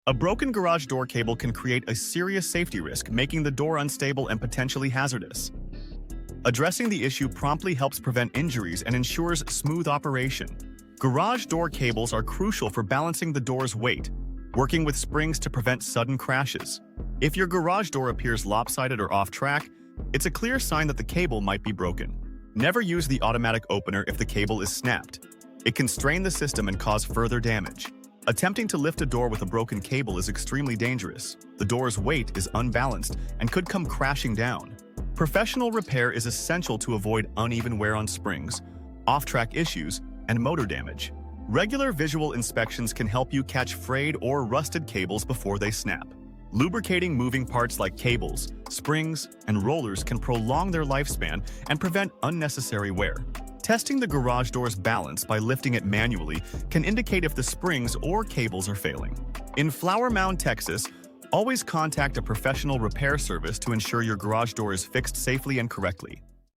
A broken garage door cable can create a serious safety risk, making the door unstable and potentially hazardous. Addressing the issue promptly helps prevent injuries and ensures smooth operation. Garage door cables are crucial for balancing the door's weight, working with springs to prevent sudden crashes. If your garage door appears lopsided or off track, it's a clear sign that the cable might be broken. Never use the automatic opener if the cable is snapped. It can strain the system and cause further damage. Attempting to lift a door with a broken cable is extremely dangerous. The door's weight is unbalanced and could come crashing down. Professional repair is essential to avoid uneven wear on springs, off-track issues, and motor damage. Regular visual inspections can help you catch frayed or rusted cables before they snap. Lubricating moving parts like cables, springs, and rollers can prolong their lifespan and prevent unnecessary wear. Testing the garage door's balance by lifting it manually can indicate if the springs or cables are failing. In Flower Mound, Texas, always contact a professional repair service to ensure your garage door is fixed safely and correctly.